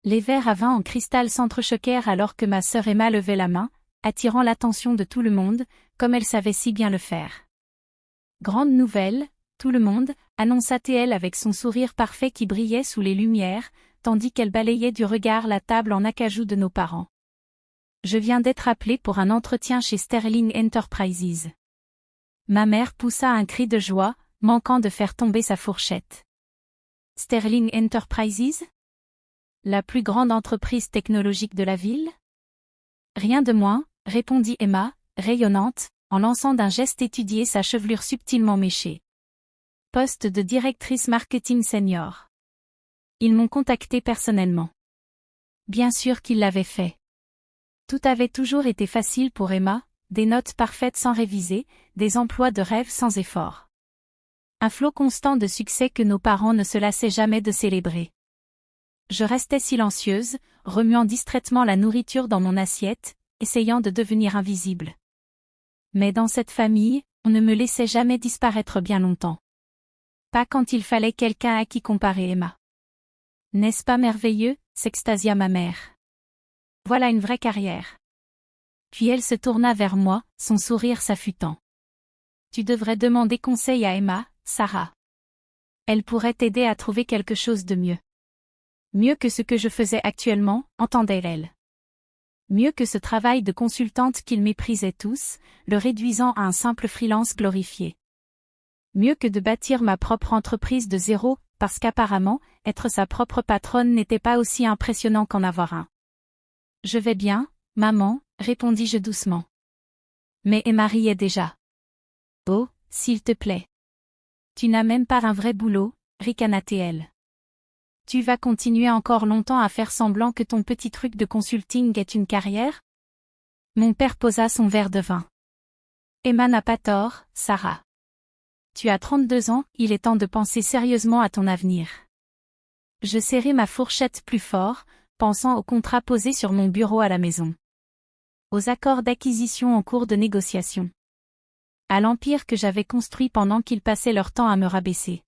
Les verres à vin en cristal s'entrechoquèrent alors que ma sœur Emma levait la main, attirant l'attention de tout le monde, comme elle savait si bien le faire. Grande nouvelle, tout le monde, annonça-t-elle avec son sourire parfait qui brillait sous les lumières, tandis qu'elle balayait du regard la table en acajou de nos parents. Je viens d'être appelée pour un entretien chez Sterling Enterprises. Ma mère poussa un cri de joie, manquant de faire tomber sa fourchette. Sterling Enterprises? La plus grande entreprise technologique de la ville? Rien de moins, répondit Emma, rayonnante, en lançant d'un geste étudié sa chevelure subtilement méchée. Poste de directrice marketing senior. Ils m'ont contacté personnellement. Bien sûr qu'ils l'avaient fait. Tout avait toujours été facile pour Emma, des notes parfaites sans réviser, des emplois de rêve sans effort. Un flot constant de succès que nos parents ne se lassaient jamais de célébrer. Je restais silencieuse, remuant distraitement la nourriture dans mon assiette, essayant de devenir invisible. Mais dans cette famille, on ne me laissait jamais disparaître bien longtemps. Pas quand il fallait quelqu'un à qui comparer Emma. N'est-ce pas merveilleux, s'extasia ma mère. Voilà une vraie carrière. Puis elle se tourna vers moi, son sourire s'affûtant. Tu devrais demander conseil à Emma, Sarah. Elle pourrait t'aider à trouver quelque chose de mieux. Mieux que ce que je faisais actuellement, entendait-elle. Mieux que ce travail de consultante qu'ils méprisaient tous, le réduisant à un simple freelance glorifié. Mieux que de bâtir ma propre entreprise de zéro, parce qu'apparemment, être sa propre patronne n'était pas aussi impressionnant qu'en avoir un. Je vais bien, maman, répondis-je doucement. Mais Emma riait déjà. Oh, s'il te plaît. Tu n'as même pas un vrai boulot, ricana-t-elle. Tu vas continuer encore longtemps à faire semblant que ton petit truc de consulting est une carrière? Mon père posa son verre de vin. Emma n'a pas tort, Sarah. Tu as 32 ans, il est temps de penser sérieusement à ton avenir. Je serrai ma fourchette plus fort, pensant aux contrats posés sur mon bureau à la maison. Aux accords d'acquisition en cours de négociation. À l'empire que j'avais construit pendant qu'ils passaient leur temps à me rabaisser.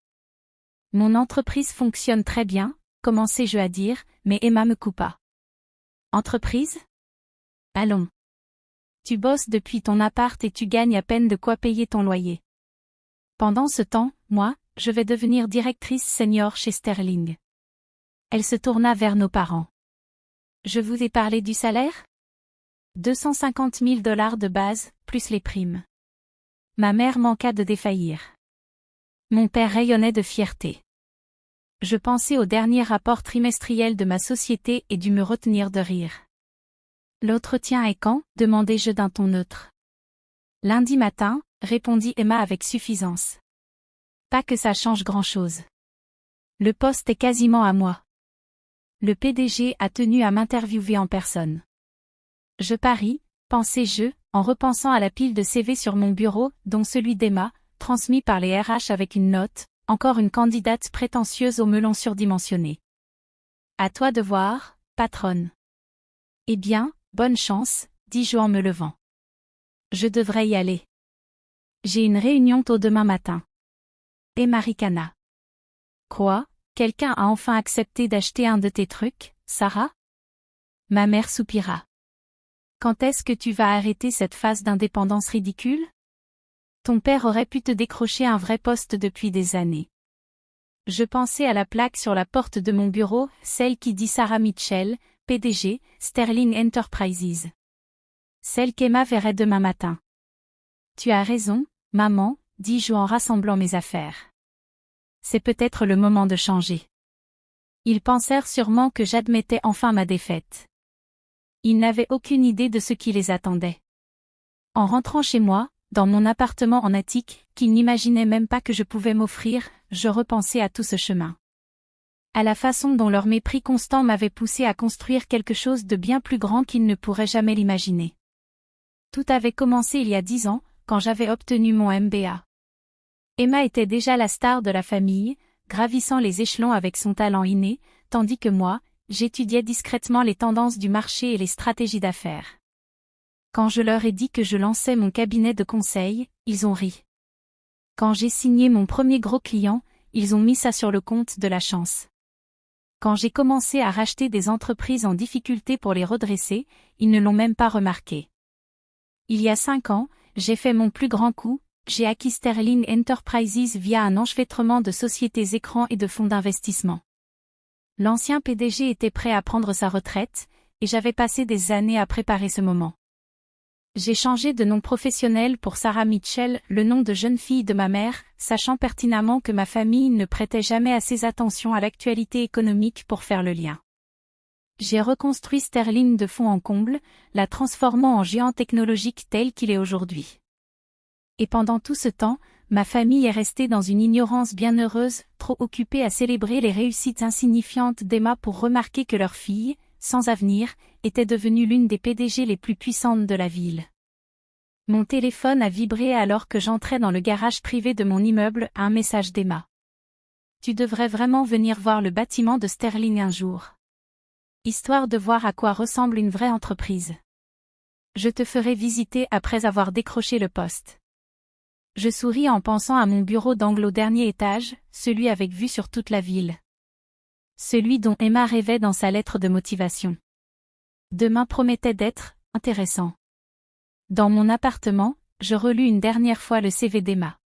Mon entreprise fonctionne très bien, commençai-je à dire, mais Emma me coupa. Entreprise? Allons. Tu bosses depuis ton appart et tu gagnes à peine de quoi payer ton loyer. Pendant ce temps, moi, je vais devenir directrice senior chez Sterling. Elle se tourna vers nos parents. Je vous ai parlé du salaire? 250 000 $ de base, plus les primes. Ma mère manqua de défaillir. Mon père rayonnait de fierté. Je pensais au dernier rapport trimestriel de ma société et dut me retenir de rire. L'entretien est quand? Demandai-je d'un ton neutre. Lundi matin, répondit Emma avec suffisance. Pas que ça change grand-chose. Le poste est quasiment à moi. Le PDG a tenu à m'interviewer en personne. Je parie, pensai-je, en repensant à la pile de CV sur mon bureau, dont celui d'Emma, transmis par les RH avec une note, encore une candidate prétentieuse au melon surdimensionné. À toi de voir, patronne. Eh bien, bonne chance, dis-je en me levant. Je devrais y aller. J'ai une réunion tôt demain matin. Emma ricana. Quoi, quelqu'un a enfin accepté d'acheter un de tes trucs, Sarah? Ma mère soupira. Quand est-ce que tu vas arrêter cette phase d'indépendance ridicule? Ton père aurait pu te décrocher un vrai poste depuis des années. Je pensais à la plaque sur la porte de mon bureau, celle qui dit Sarah Mitchell, PDG, Sterling Enterprises. Celle qu'Emma verrait demain matin. Tu as raison, maman, dis-je en rassemblant mes affaires. C'est peut-être le moment de changer. Ils pensèrent sûrement que j'admettais enfin ma défaite. Ils n'avaient aucune idée de ce qui les attendait. En rentrant chez moi, dans mon appartement en attique, qu'ils n'imaginaient même pas que je pouvais m'offrir, je repensais à tout ce chemin. À la façon dont leur mépris constant m'avait poussé à construire quelque chose de bien plus grand qu'ils ne pourraient jamais l'imaginer. Tout avait commencé il y a 10 ans, quand j'avais obtenu mon MBA. Emma était déjà la star de la famille, gravissant les échelons avec son talent inné, tandis que moi, j'étudiais discrètement les tendances du marché et les stratégies d'affaires. Quand je leur ai dit que je lançais mon cabinet de conseil, ils ont ri. Quand j'ai signé mon premier gros client, ils ont mis ça sur le compte de la chance. Quand j'ai commencé à racheter des entreprises en difficulté pour les redresser, ils ne l'ont même pas remarqué. Il y a 5 ans, j'ai fait mon plus grand coup, j'ai acquis Sterling Enterprises via un enchevêtrement de sociétés écrans et de fonds d'investissement. L'ancien PDG était prêt à prendre sa retraite, et j'avais passé des années à préparer ce moment. J'ai changé de nom professionnel pour Sarah Mitchell, le nom de jeune fille de ma mère, sachant pertinemment que ma famille ne prêtait jamais assez attention à l'actualité économique pour faire le lien. J'ai reconstruit Sterling de fond en comble, la transformant en géant technologique tel qu'il est aujourd'hui. Et pendant tout ce temps, ma famille est restée dans une ignorance bienheureuse, trop occupée à célébrer les réussites insignifiantes d'Emma pour remarquer que leur fille, sans avenir, était devenue l'une des PDG les plus puissantes de la ville. Mon téléphone a vibré alors que j'entrais dans le garage privé de mon immeuble à un message d'Emma. Tu devrais vraiment venir voir le bâtiment de Sterling un jour. Histoire de voir à quoi ressemble une vraie entreprise. Je te ferai visiter après avoir décroché le poste. Je souris en pensant à mon bureau d'angle au dernier étage, celui avec vue sur toute la ville. Celui dont Emma rêvait dans sa lettre de motivation. Demain promettait d'être intéressant. Dans mon appartement, je relus une dernière fois le CV d'Emma.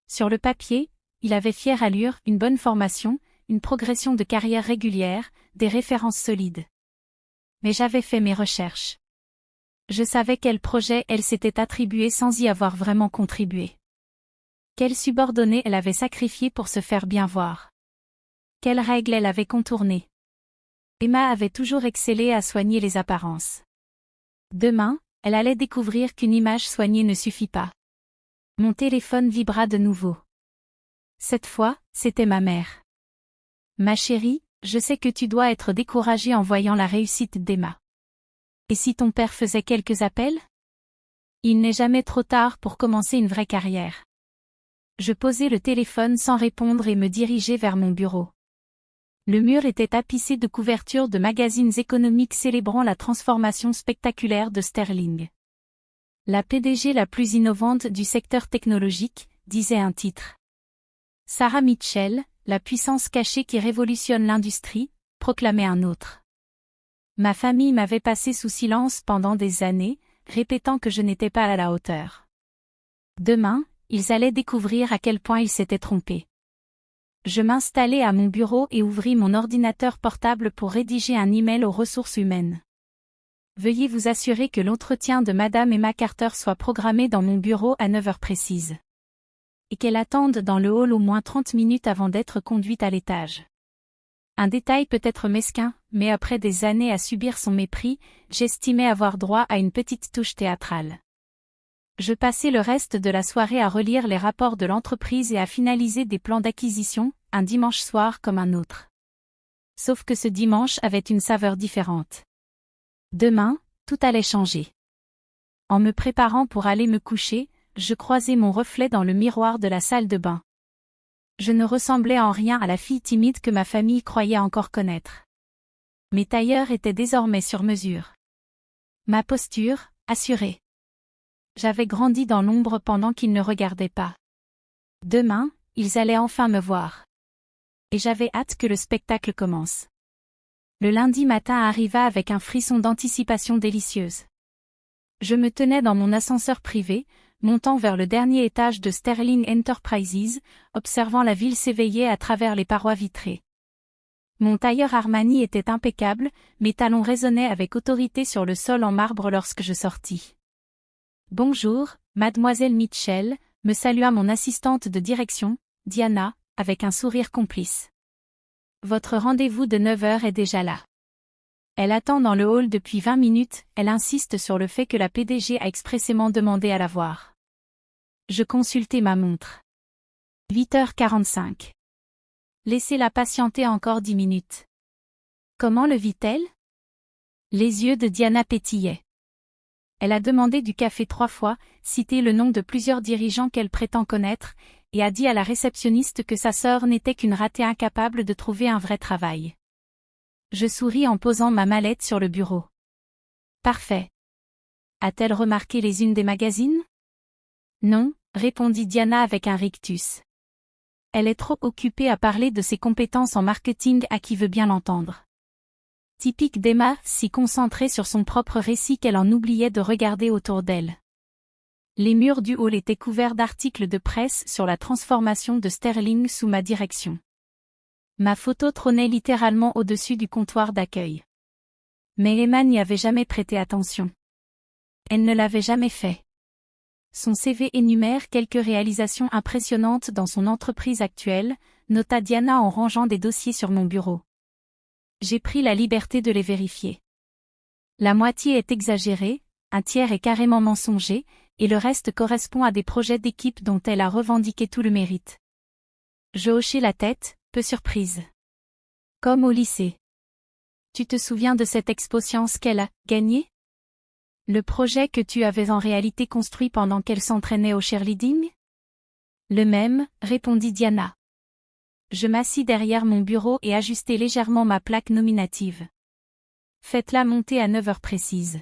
Sur le papier, il avait fière allure, une bonne formation, une progression de carrière régulière, des références solides. Mais j'avais fait mes recherches. Je savais quel projet elle s'était attribué sans y avoir vraiment contribué. Quelle subordonnée elle avait sacrifié pour se faire bien voir. Quelles règles elle avait contournées. Emma avait toujours excellé à soigner les apparences. Demain, elle allait découvrir qu'une image soignée ne suffit pas. Mon téléphone vibra de nouveau. Cette fois, c'était ma mère. Ma chérie, je sais que tu dois être découragée en voyant la réussite d'Emma. Et si ton père faisait quelques appels? Il n'est jamais trop tard pour commencer une vraie carrière. Je posai le téléphone sans répondre et me dirigeai vers mon bureau. Le mur était tapissé de couvertures de magazines économiques célébrant la transformation spectaculaire de Sterling. La PDG la plus innovante du secteur technologique, disait un titre. Sarah Mitchell, la puissance cachée qui révolutionne l'industrie, proclamait un autre. Ma famille m'avait passé sous silence pendant des années, répétant que je n'étais pas à la hauteur. Demain, ils allaient découvrir à quel point ils s'étaient trompés. Je m'installai à mon bureau et ouvris mon ordinateur portable pour rédiger un email aux ressources humaines. Veuillez vous assurer que l'entretien de Madame Emma Carter soit programmé dans mon bureau à 9 heures précises. Et qu'elle attende dans le hall au moins 30 minutes avant d'être conduite à l'étage. Un détail peut-être mesquin, mais après des années à subir son mépris, j'estimais avoir droit à une petite touche théâtrale. Je passai le reste de la soirée à relire les rapports de l'entreprise et à finaliser des plans d'acquisition, un dimanche soir comme un autre. Sauf que ce dimanche avait une saveur différente. Demain, tout allait changer. En me préparant pour aller me coucher, je croisai mon reflet dans le miroir de la salle de bain. Je ne ressemblais en rien à la fille timide que ma famille croyait encore connaître. Mes tailleurs étaient désormais sur mesure. Ma posture, assurée. J'avais grandi dans l'ombre pendant qu'ils ne regardaient pas. Demain, ils allaient enfin me voir. Et j'avais hâte que le spectacle commence. Le lundi matin arriva avec un frisson d'anticipation délicieuse. Je me tenais dans mon ascenseur privé, montant vers le dernier étage de Sterling Enterprises, observant la ville s'éveiller à travers les parois vitrées. Mon tailleur Armani était impeccable, mes talons résonnaient avec autorité sur le sol en marbre lorsque je sortis. « Bonjour, mademoiselle Mitchell », me salua mon assistante de direction, Diana, avec un sourire complice. « Votre rendez-vous de 9 heures est déjà là. » Elle attend dans le hall depuis 20 minutes, elle insiste sur le fait que la PDG a expressément demandé à la voir. Je consultai ma montre. 8h45. Laissez-la patienter encore 10 minutes. Comment le vit-elle? Les yeux de Diana pétillaient. Elle a demandé du café 3 fois, cité le nom de plusieurs dirigeants qu'elle prétend connaître, et a dit à la réceptionniste que sa sœur n'était qu'une ratée incapable de trouver un vrai travail. Je souris en posant ma mallette sur le bureau. Parfait. A-t-elle remarqué les unes des magazines? Non, répondit Diana avec un rictus. Elle est trop occupée à parler de ses compétences en marketing à qui veut bien l'entendre. Typique d'Emma, si concentrée sur son propre récit qu'elle en oubliait de regarder autour d'elle. Les murs du hall étaient couverts d'articles de presse sur la transformation de Sterling sous ma direction. Ma photo trônait littéralement au-dessus du comptoir d'accueil. Mais Emma n'y avait jamais prêté attention. Elle ne l'avait jamais fait. Son CV énumère quelques réalisations impressionnantes dans son entreprise actuelle, nota Diana en rangeant des dossiers sur mon bureau. J'ai pris la liberté de les vérifier. La moitié est exagérée, un tiers est carrément mensonger, et le reste correspond à des projets d'équipe dont elle a revendiqué tout le mérite. Je hochai la tête, peu surprise. Comme au lycée. Tu te souviens de cette expo-science qu'elle a gagnée? Le projet que tu avais en réalité construit pendant qu'elle s'entraînait au cheerleading? Le même, répondit Diana. Je m'assis derrière mon bureau et ajustai légèrement ma plaque nominative. Faites-la monter à 9 heures précises.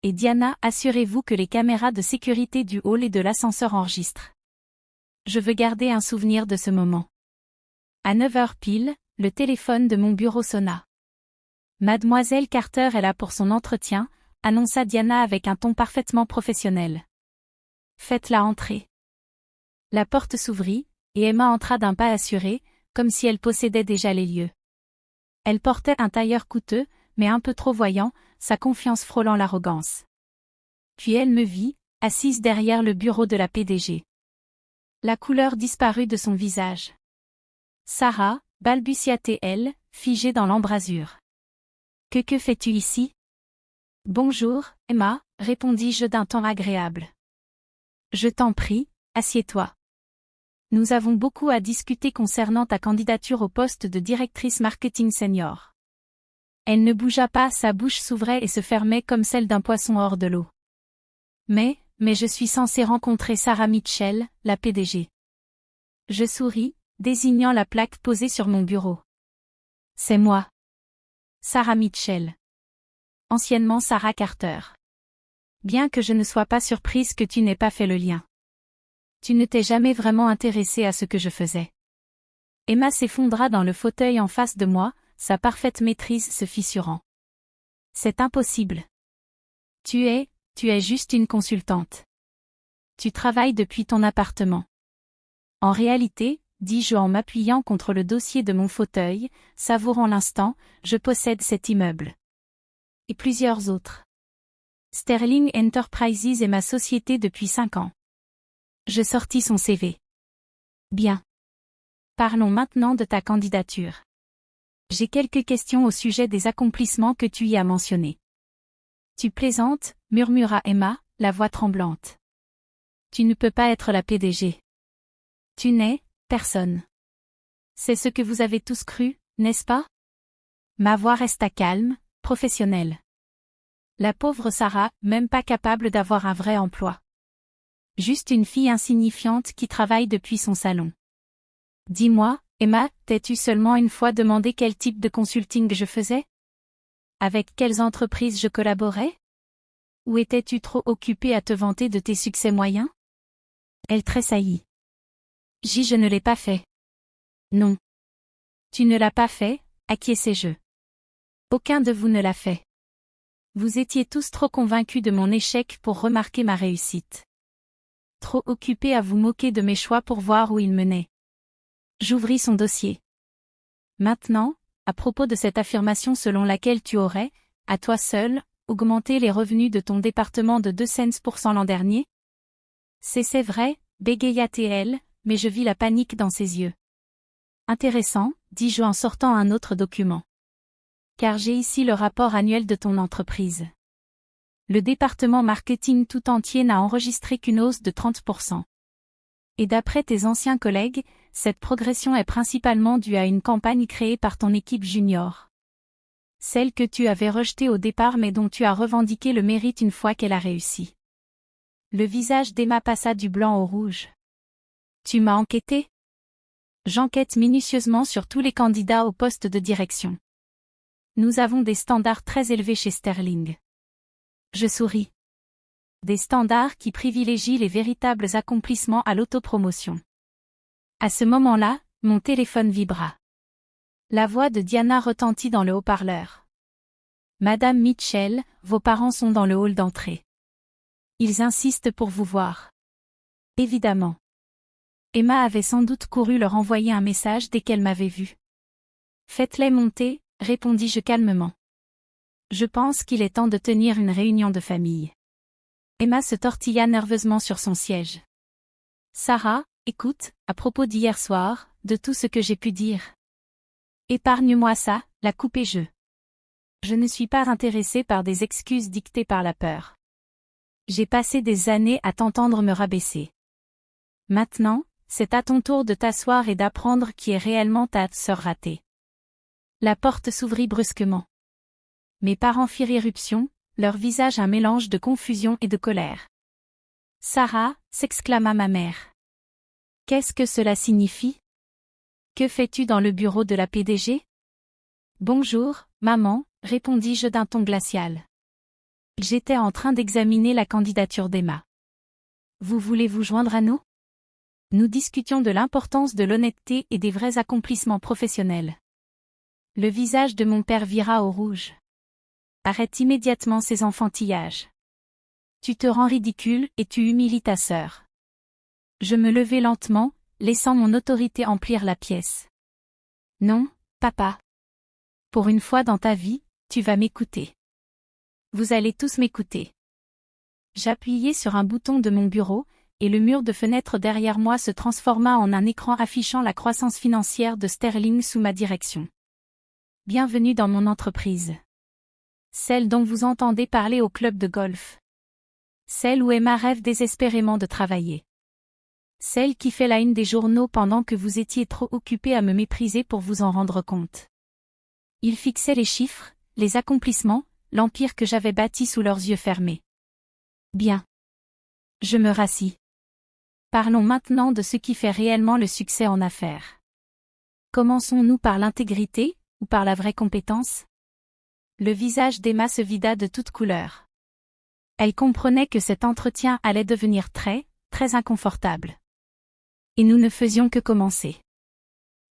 Et Diana, assurez-vous que les caméras de sécurité du hall et de l'ascenseur enregistrent. Je veux garder un souvenir de ce moment. À 9 heures pile, le téléphone de mon bureau sonna. Mademoiselle Carter est là pour son entretien, annonça Diana avec un ton parfaitement professionnel. Faites-la entrer. La porte s'ouvrit, et Emma entra d'un pas assuré, comme si elle possédait déjà les lieux. Elle portait un tailleur coûteux, mais un peu trop voyant, sa confiance frôlant l'arrogance. Puis elle me vit, assise derrière le bureau de la PDG. La couleur disparut de son visage. Sarah, balbutia-t-elle, figée dans l'embrasure. Que fais-tu ici? Bonjour, Emma, répondis-je d'un ton agréable. Je t'en prie, assieds-toi. Nous avons beaucoup à discuter concernant ta candidature au poste de directrice marketing senior. Elle ne bougea pas, sa bouche s'ouvrait et se fermait comme celle d'un poisson hors de l'eau. Mais je suis censée rencontrer Sarah Mitchell, la PDG. Je souris, désignant la plaque posée sur mon bureau. C'est moi. Sarah Mitchell. Anciennement Sarah Carter. Bien que je ne sois pas surprise que tu n'aies pas fait le lien. Tu ne t'es jamais vraiment intéressée à ce que je faisais. Emma s'effondra dans le fauteuil en face de moi, sa parfaite maîtrise se fissurant. C'est impossible. Tu es juste une consultante. Tu travailles depuis ton appartement. En réalité, dis-je en m'appuyant contre le dossier de mon fauteuil, savourant l'instant, je possède cet immeuble. Et plusieurs autres. Sterling Enterprises est ma société depuis 5 ans. Je sortis son CV. Bien. Parlons maintenant de ta candidature. J'ai quelques questions au sujet des accomplissements que tu y as mentionnés. Tu plaisantes, murmura Emma, la voix tremblante. Tu ne peux pas être la PDG. Tu n'es personne. C'est ce que vous avez tous cru, n'est-ce pas? Ma voix resta calme, professionnelle. La pauvre Sarah, même pas capable d'avoir un vrai emploi. Juste une fille insignifiante qui travaille depuis son salon. Dis-moi, Emma, t'es-tu seulement une fois demandé quel type de consulting je faisais? Avec quelles entreprises je collaborais? Ou étais-tu trop occupée à te vanter de tes succès moyens? Elle tressaillit. Je ne l'ai pas fait. Non. Tu ne l'as pas fait, acquiesçai-je. Aucun de vous ne l'a fait. Vous étiez tous trop convaincus de mon échec pour remarquer ma réussite. Trop occupés à vous moquer de mes choix pour voir où ils menaient. J'ouvris son dossier. Maintenant, à propos de cette affirmation selon laquelle tu aurais, à toi seul, augmenté les revenus de ton département de 2 cents % l'an dernier? C'est vrai, bégaya-t-elle, mais je vis la panique dans ses yeux. Intéressant, dis-je en sortant un autre document. Car j'ai ici le rapport annuel de ton entreprise. Le département marketing tout entier n'a enregistré qu'une hausse de 30%. Et d'après tes anciens collègues, cette progression est principalement due à une campagne créée par ton équipe junior. Celle que tu avais rejetée au départ mais dont tu as revendiqué le mérite une fois qu'elle a réussi. Le visage d'Emma passa du blanc au rouge. Tu m'as enquêté? J'enquête minutieusement sur tous les candidats au poste de direction. Nous avons des standards très élevés chez Sterling. Je souris. Des standards qui privilégient les véritables accomplissements à l'autopromotion. À ce moment-là, mon téléphone vibra. La voix de Diana retentit dans le haut-parleur. Madame Mitchell, vos parents sont dans le hall d'entrée. Ils insistent pour vous voir. Évidemment. Emma avait sans doute couru leur envoyer un message dès qu'elle m'avait vue. Faites-les monter, répondis-je calmement. Je pense qu'il est temps de tenir une réunion de famille. Emma se tortilla nerveusement sur son siège. Sarah, écoute, à propos d'hier soir, de tout ce que j'ai pu dire. Épargne-moi ça, la coupai-je. Je ne suis pas intéressée par des excuses dictées par la peur. J'ai passé des années à t'entendre me rabaisser. Maintenant, c'est à ton tour de t'asseoir et d'apprendre qui est réellement ta sœur ratée. La porte s'ouvrit brusquement. Mes parents firent irruption, leur visage un mélange de confusion et de colère. Sarah, s'exclama ma mère. Qu'est-ce que cela signifie? Que fais-tu dans le bureau de la PDG? Bonjour, maman, répondis-je d'un ton glacial. J'étais en train d'examiner la candidature d'Emma. Vous voulez vous joindre à nous? Nous discutions de l'importance de l'honnêteté et des vrais accomplissements professionnels. Le visage de mon père vira au rouge. Arrête immédiatement ces enfantillages. Tu te rends ridicule et tu humilies ta sœur. Je me levai lentement, laissant mon autorité emplir la pièce. Non, papa. Pour une fois dans ta vie, tu vas m'écouter. Vous allez tous m'écouter. J'appuyai sur un bouton de mon bureau, et le mur de fenêtre derrière moi se transforma en un écran affichant la croissance financière de Sterling sous ma direction. Bienvenue dans mon entreprise. Celle dont vous entendez parler au club de golf. Celle où Emma rêve désespérément de travailler. Celle qui fait la une des journaux pendant que vous étiez trop occupé à me mépriser pour vous en rendre compte. Ils fixaient les chiffres, les accomplissements, l'empire que j'avais bâti sous leurs yeux fermés. Bien. Je me rassis. Parlons maintenant de ce qui fait réellement le succès en affaires. Commençons-nous par l'intégrité, ou par la vraie compétence? Le visage d'Emma se vida de toutes couleurs. Elle comprenait que cet entretien allait devenir très, très inconfortable. Et nous ne faisions que commencer.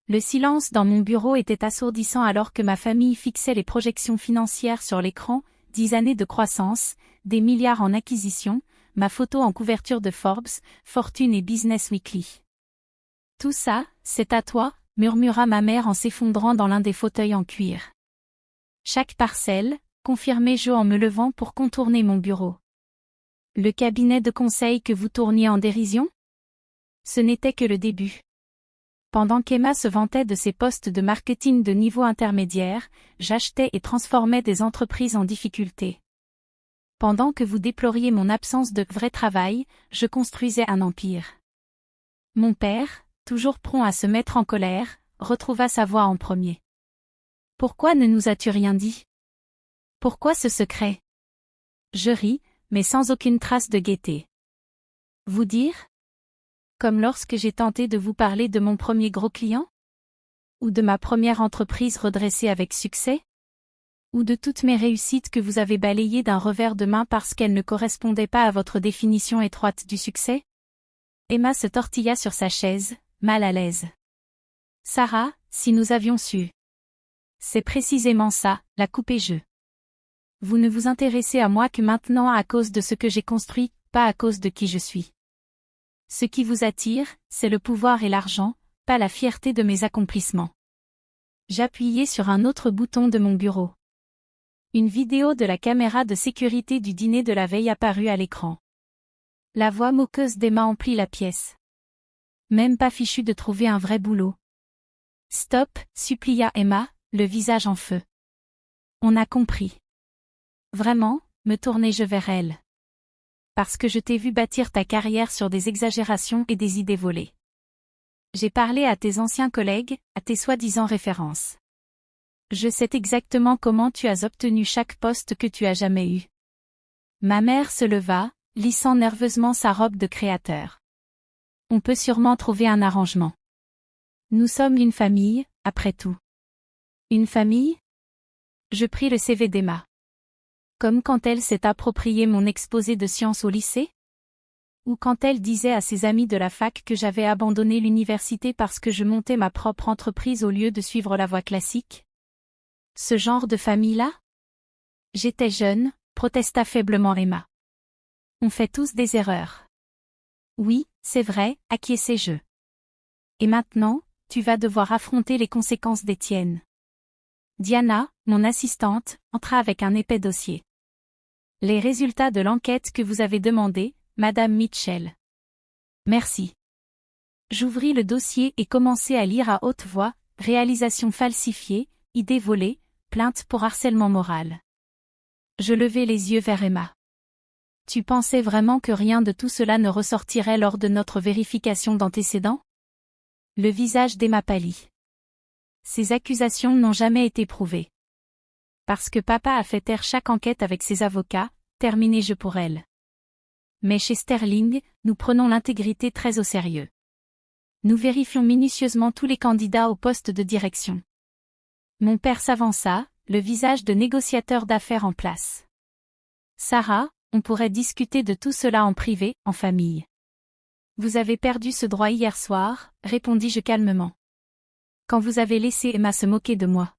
Le silence dans mon bureau était assourdissant alors que ma famille fixait les projections financières sur l'écran, 10 années de croissance, des milliards en acquisition, ma photo en couverture de Forbes, Fortune et Business Weekly. Tout ça, c'est à toi, murmura ma mère en s'effondrant dans l'un des fauteuils en cuir. Chaque parcelle, confirmai-je en me levant pour contourner mon bureau. Le cabinet de conseil que vous tourniez en dérision? Ce n'était que le début. Pendant qu'Emma se vantait de ses postes de marketing de niveau intermédiaire, j'achetais et transformais des entreprises en difficulté. Pendant que vous déploriez mon absence de vrai travail, je construisais un empire. Mon père, toujours prompt à se mettre en colère, retrouva sa voix en premier. Pourquoi ne nous as-tu rien dit? Pourquoi ce secret? Je ris, mais sans aucune trace de gaieté. Vous dire? Comme lorsque j'ai tenté de vous parler de mon premier gros client? Ou de ma première entreprise redressée avec succès? Ou de toutes mes réussites que vous avez balayées d'un revers de main parce qu'elles ne correspondaient pas à votre définition étroite du succès? Emma se tortilla sur sa chaise, mal à l'aise. Sarah, si nous avions su. C'est précisément ça, la coupai-je. Vous ne vous intéressez à moi que maintenant à cause de ce que j'ai construit, pas à cause de qui je suis. Ce qui vous attire, c'est le pouvoir et l'argent, pas la fierté de mes accomplissements. J'appuyai sur un autre bouton de mon bureau. Une vidéo de la caméra de sécurité du dîner de la veille apparut à l'écran. La voix moqueuse d'Emma emplit la pièce. Même pas fichu de trouver un vrai boulot. Stop, supplia Emma, le visage en feu. On a compris. Vraiment, me tournai-je vers elle. Parce que je t'ai vu bâtir ta carrière sur des exagérations et des idées volées. J'ai parlé à tes anciens collègues, à tes soi-disant références. Je sais exactement comment tu as obtenu chaque poste que tu as jamais eu. Ma mère se leva, lissant nerveusement sa robe de créateur. On peut sûrement trouver un arrangement. Nous sommes une famille, après tout. Une famille? Je pris le CV d'Emma. Comme quand elle s'est approprié mon exposé de sciences au lycée? Ou quand elle disait à ses amis de la fac que j'avais abandonné l'université parce que je montais ma propre entreprise au lieu de suivre la voie classique? Ce genre de famille-là? J'étais jeune, protesta faiblement Emma. On fait tous des erreurs. Oui, c'est vrai, acquiesçai-je. Et maintenant, tu vas devoir affronter les conséquences des tiennes. Diana, mon assistante, entra avec un épais dossier. Les résultats de l'enquête que vous avez demandé, Madame Mitchell. Merci. J'ouvris le dossier et commençai à lire à haute voix, réalisation falsifiée, idée volée, plainte pour harcèlement moral. Je levai les yeux vers Emma. Tu pensais vraiment que rien de tout cela ne ressortirait lors de notre vérification d'antécédents? Le visage d'Emma pâlit. Ces accusations n'ont jamais été prouvées. Parce que papa a fait taire chaque enquête avec ses avocats, terminai-je pour elle. Mais chez Sterling, nous prenons l'intégrité très au sérieux. Nous vérifions minutieusement tous les candidats au poste de direction. Mon père s'avança, le visage de négociateur d'affaires en place. Sarah, on pourrait discuter de tout cela en privé, en famille. Vous avez perdu ce droit hier soir, répondis-je calmement. Quand vous avez laissé Emma se moquer de moi.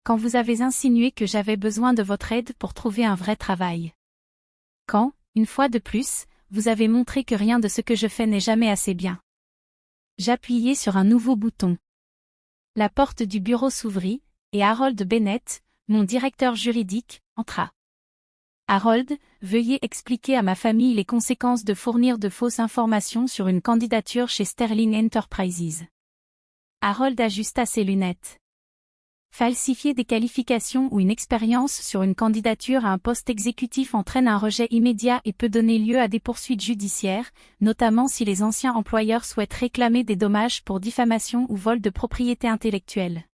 Quand vous avez insinué que j'avais besoin de votre aide pour trouver un vrai travail. Quand, une fois de plus, vous avez montré que rien de ce que je fais n'est jamais assez bien. J'appuyai sur un nouveau bouton. La porte du bureau s'ouvrit, et Harold Bennett, mon directeur juridique, entra. Harold, veuillez expliquer à ma famille les conséquences de fournir de fausses informations sur une candidature chez Sterling Enterprises. Harold ajusta ses lunettes. Falsifier des qualifications ou une expérience sur une candidature à un poste exécutif entraîne un rejet immédiat et peut donner lieu à des poursuites judiciaires, notamment si les anciens employeurs souhaitent réclamer des dommages pour diffamation ou vol de propriété intellectuelle.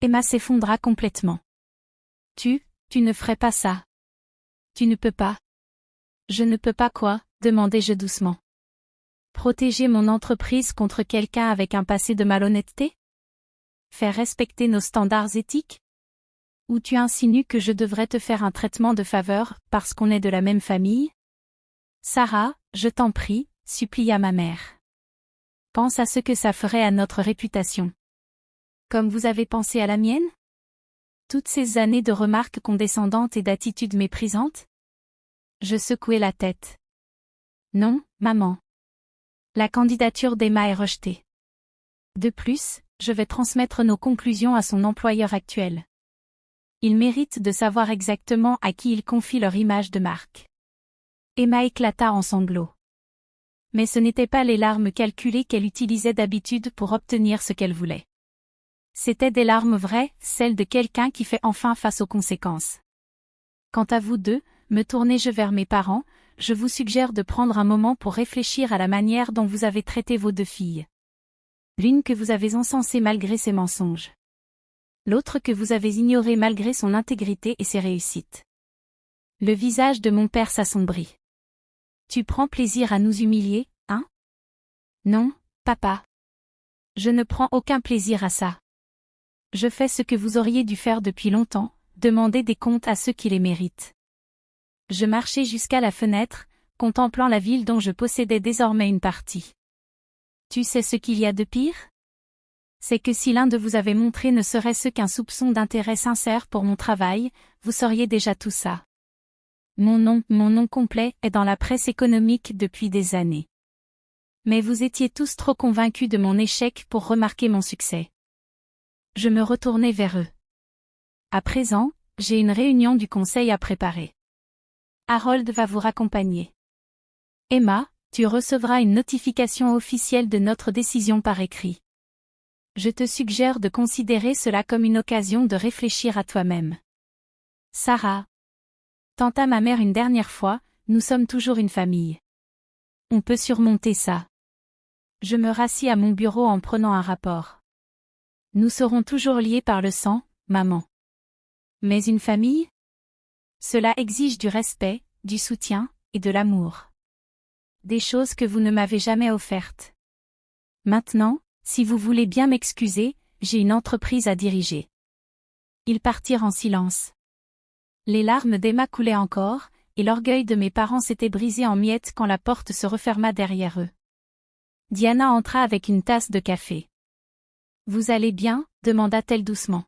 Emma s'effondra complètement. Tu ne ferais pas ça. Tu ne peux pas. Je ne peux pas quoi, demandai-je doucement. Protéger mon entreprise contre quelqu'un avec un passé de malhonnêteté? Faire respecter nos standards éthiques? Ou tu insinues que je devrais te faire un traitement de faveur parce qu'on est de la même famille? Sarah, je t'en prie, supplia ma mère. Pense à ce que ça ferait à notre réputation. Comme vous avez pensé à la mienne? Toutes ces années de remarques condescendantes et d'attitudes méprisantes? Je secouai la tête. Non, maman. La candidature d'Emma est rejetée. De plus, je vais transmettre nos conclusions à son employeur actuel. Il mérite de savoir exactement à qui il confie leur image de marque. Emma éclata en sanglots. Mais ce n'étaient pas les larmes calculées qu'elle utilisait d'habitude pour obtenir ce qu'elle voulait. C'étaient des larmes vraies, celles de quelqu'un qui fait enfin face aux conséquences. Quant à vous deux, me tournai-je vers mes parents, je vous suggère de prendre un moment pour réfléchir à la manière dont vous avez traité vos deux filles. L'une que vous avez encensée malgré ses mensonges. L'autre que vous avez ignorée malgré son intégrité et ses réussites. Le visage de mon père s'assombrit. Tu prends plaisir à nous humilier, hein? Non, papa. Je ne prends aucun plaisir à ça. Je fais ce que vous auriez dû faire depuis longtemps, demander des comptes à ceux qui les méritent. Je marchai jusqu'à la fenêtre, contemplant la ville dont je possédais désormais une partie. Tu sais ce qu'il y a de pire? C'est que si l'un de vous avait montré ne serait-ce qu'un soupçon d'intérêt sincère pour mon travail, vous sauriez déjà tout ça. Mon nom complet est dans la presse économique depuis des années. Mais vous étiez tous trop convaincus de mon échec pour remarquer mon succès. Je me retournai vers eux. À présent, j'ai une réunion du conseil à préparer. Harold va vous raccompagner. Emma, tu recevras une notification officielle de notre décision par écrit. Je te suggère de considérer cela comme une occasion de réfléchir à toi-même. Sarah. Tenta ma mère une dernière fois, nous sommes toujours une famille. On peut surmonter ça. Je me rassis à mon bureau en prenant un rapport. Nous serons toujours liés par le sang, maman. Mais une famille? Cela exige du respect, du soutien, et de l'amour. Des choses que vous ne m'avez jamais offertes. Maintenant, si vous voulez bien m'excuser, j'ai une entreprise à diriger. Ils partirent en silence. Les larmes d'Emma coulaient encore, et l'orgueil de mes parents s'était brisé en miettes quand la porte se referma derrière eux. Diana entra avec une tasse de café. « Vous allez bien ?» demanda-t-elle doucement.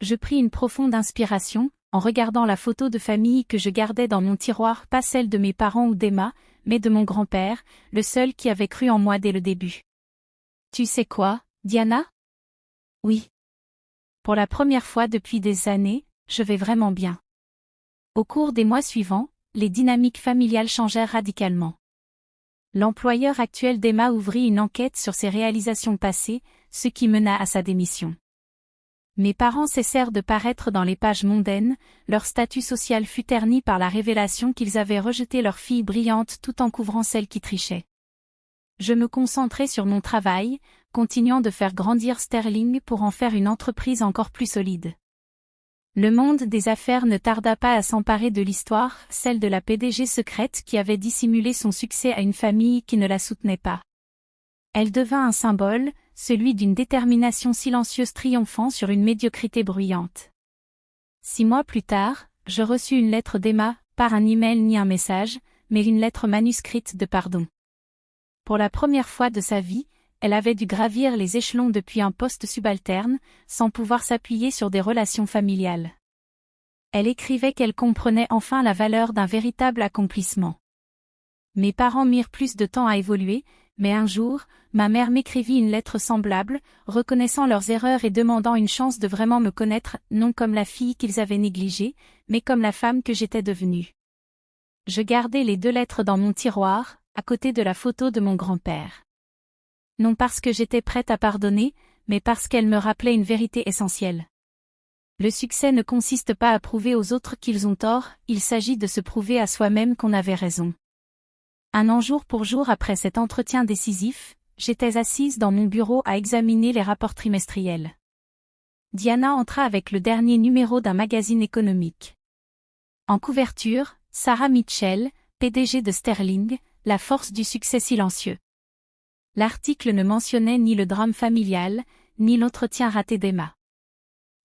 Je pris une profonde inspiration, en regardant la photo de famille que je gardais dans mon tiroir, pas celle de mes parents ou d'Emma, mais de mon grand-père, le seul qui avait cru en moi dès le début. « Tu sais quoi, Diana ? » ? « Oui. Pour la première fois depuis des années, je vais vraiment bien. » Au cours des mois suivants, les dynamiques familiales changèrent radicalement. L'employeur actuel d'Emma ouvrit une enquête sur ses réalisations passées, ce qui mena à sa démission. Mes parents cessèrent de paraître dans les pages mondaines, leur statut social fut terni par la révélation qu'ils avaient rejeté leur fille brillante tout en couvrant celle qui trichait. Je me concentrai sur mon travail, continuant de faire grandir Sterling pour en faire une entreprise encore plus solide. Le monde des affaires ne tarda pas à s'emparer de l'histoire, celle de la PDG secrète qui avait dissimulé son succès à une famille qui ne la soutenait pas. Elle devint un symbole, celui d'une détermination silencieuse triomphant sur une médiocrité bruyante. 6 mois plus tard, je reçus une lettre d'Emma, pas un email ni un message, mais une lettre manuscrite de pardon. Pour la première fois de sa vie, elle avait dû gravir les échelons depuis un poste subalterne, sans pouvoir s'appuyer sur des relations familiales. Elle écrivait qu'elle comprenait enfin la valeur d'un véritable accomplissement. Mes parents mirent plus de temps à évoluer, mais un jour, ma mère m'écrivit une lettre semblable, reconnaissant leurs erreurs et demandant une chance de vraiment me connaître, non comme la fille qu'ils avaient négligée, mais comme la femme que j'étais devenue. Je gardai les 2 lettres dans mon tiroir, à côté de la photo de mon grand-père. Non parce que j'étais prête à pardonner, mais parce qu'elles me rappelaient une vérité essentielle. Le succès ne consiste pas à prouver aux autres qu'ils ont tort, il s'agit de se prouver à soi-même qu'on avait raison. Un an jour pour jour après cet entretien décisif, j'étais assise dans mon bureau à examiner les rapports trimestriels. Diana entra avec le dernier numéro d'un magazine économique. En couverture, Sarah Mitchell, PDG de Sterling, la force du succès silencieux. L'article ne mentionnait ni le drame familial, ni l'entretien raté d'Emma.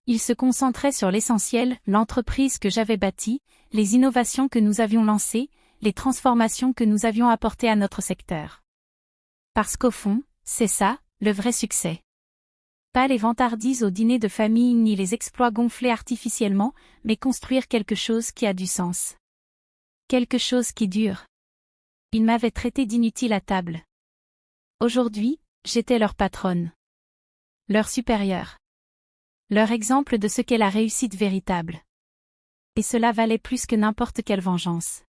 Il se concentrait sur l'essentiel, l'entreprise que j'avais bâtie, les innovations que nous avions lancées, les transformations que nous avions apportées à notre secteur. Parce qu'au fond, c'est ça, le vrai succès. Pas les vantardises au dîner de famille ni les exploits gonflés artificiellement, mais construire quelque chose qui a du sens. Quelque chose qui dure. Ils m'avaient traité d'inutile à table. Aujourd'hui, j'étais leur patronne. Leur supérieure. Leur exemple de ce qu'est la réussite véritable. Et cela valait plus que n'importe quelle vengeance.